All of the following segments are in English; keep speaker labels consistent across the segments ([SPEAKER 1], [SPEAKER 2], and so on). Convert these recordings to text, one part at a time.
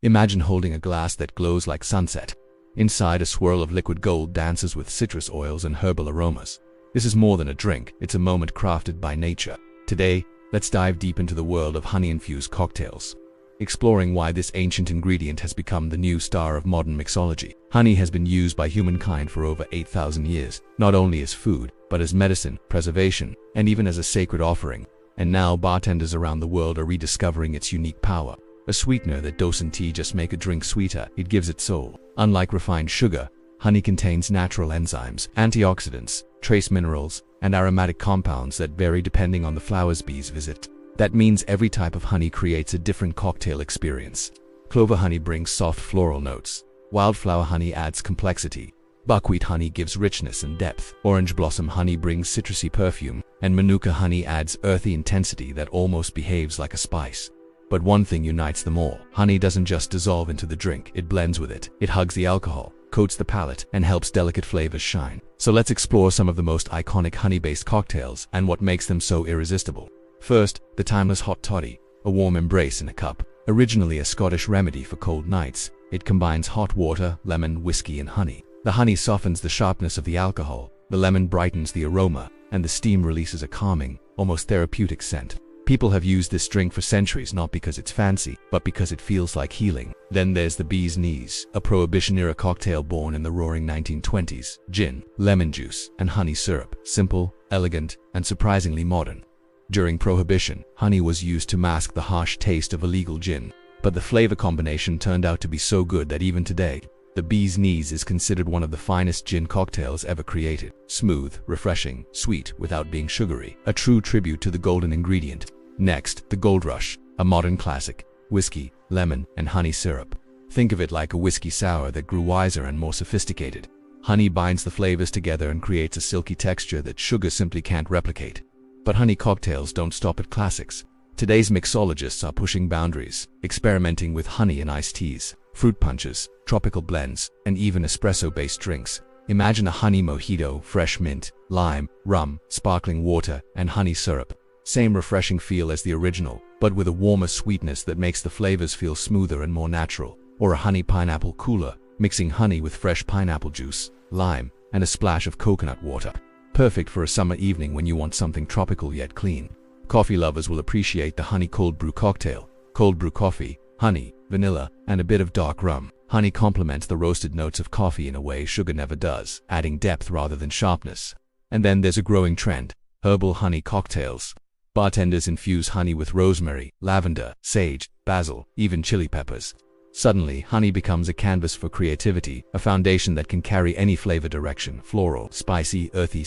[SPEAKER 1] Imagine holding a glass that glows like sunset. Inside, a swirl of liquid gold dances with citrus oils and herbal aromas. This is more than a drink, it's a moment crafted by nature. Today, let's dive deep into the world of honey-infused cocktails, exploring why this ancient ingredient has become the new star of modern mixology. Honey has been used by humankind for over 8,000 years, not only as food, but as medicine, preservation, and even as a sacred offering. And now bartenders around the world are rediscovering its unique power. A sweetener that doesn't just make a drink sweeter, it gives it soul. Unlike refined sugar, honey contains natural enzymes, antioxidants, trace minerals, and aromatic compounds that vary depending on the flowers bees visit. That means every type of honey creates a different cocktail experience. Clover honey brings soft floral notes. Wildflower honey adds complexity. Buckwheat honey gives richness and depth. Orange blossom honey brings citrusy perfume. And Manuka honey adds earthy intensity that almost behaves like a spice. But one thing unites them all. Honey doesn't just dissolve into the drink, it blends with it. It hugs the alcohol, coats the palate, and helps delicate flavors shine. So let's explore some of the most iconic honey-based cocktails and what makes them so irresistible. First, the timeless hot toddy, a warm embrace in a cup. Originally a Scottish remedy for cold nights, it combines hot water, lemon, whiskey, and honey. The honey softens the sharpness of the alcohol, the lemon brightens the aroma, and the steam releases a calming, almost therapeutic scent. People have used this drink for centuries not because it's fancy, but because it feels like healing. Then there's the bee's knees, a Prohibition-era cocktail born in the roaring 1920s. Gin, lemon juice, and honey syrup. Simple, elegant, and surprisingly modern. During Prohibition, honey was used to mask the harsh taste of illegal gin. But the flavor combination turned out to be so good that even today, the bee's knees is considered one of the finest gin cocktails ever created. Smooth, refreshing, sweet without being sugary. A true tribute to the golden ingredient. Next, the Gold Rush, a modern classic. Whiskey, lemon, and honey syrup. Think of it like a whiskey sour that grew wiser and more sophisticated. Honey binds the flavors together and creates a silky texture that sugar simply can't replicate. But honey cocktails don't stop at classics. Today's mixologists are pushing boundaries, experimenting with honey and iced teas, fruit punches, tropical blends, and even espresso-based drinks. Imagine a honey mojito, fresh mint, lime, rum, sparkling water, and honey syrup. Same refreshing feel as the original, but with a warmer sweetness that makes the flavors feel smoother and more natural. Or a honey pineapple cooler, mixing honey with fresh pineapple juice, lime, and a splash of coconut water. Perfect for a summer evening when you want something tropical yet clean. Coffee lovers will appreciate the honey cold brew cocktail. Cold brew coffee, honey, vanilla, and a bit of dark rum. Honey complements the roasted notes of coffee in a way sugar never does, adding depth rather than sharpness. And then there's a growing trend, herbal honey cocktails. Bartenders infuse honey with rosemary, lavender, sage, basil, even chili peppers. Suddenly, honey becomes a canvas for creativity, a foundation that can carry any flavor direction: floral, spicy, earthy.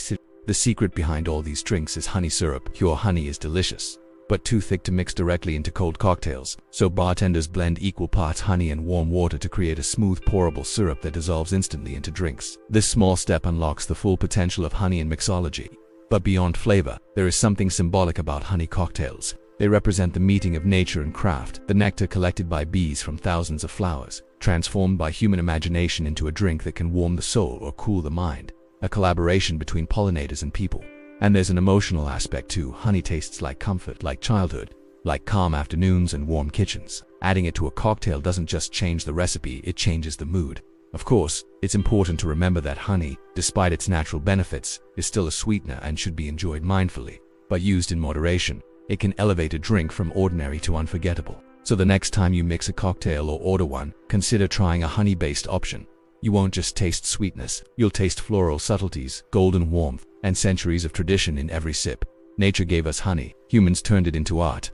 [SPEAKER 1] The secret behind all these drinks is honey syrup. Pure honey is delicious, but too thick to mix directly into cold cocktails. So bartenders blend equal parts honey and warm water to create a smooth, pourable syrup that dissolves instantly into drinks. This small step unlocks the full potential of honey in mixology. But beyond flavor, there is something symbolic about honey cocktails. They represent the meeting of nature and craft, the nectar collected by bees from thousands of flowers, transformed by human imagination into a drink that can warm the soul or cool the mind. A collaboration between pollinators and people. And there's an emotional aspect too. Honey tastes like comfort, like childhood, like calm afternoons and warm kitchens. Adding it to a cocktail doesn't just change the recipe, it changes the mood. Of course, it's important to remember that honey, despite its natural benefits, is still a sweetener and should be enjoyed mindfully. But used in moderation, it can elevate a drink from ordinary to unforgettable. So the next time you mix a cocktail or order one, consider trying a honey-based option. You won't just taste sweetness, you'll taste floral subtleties, golden warmth, and centuries of tradition in every sip. Nature gave us honey, humans turned it into art,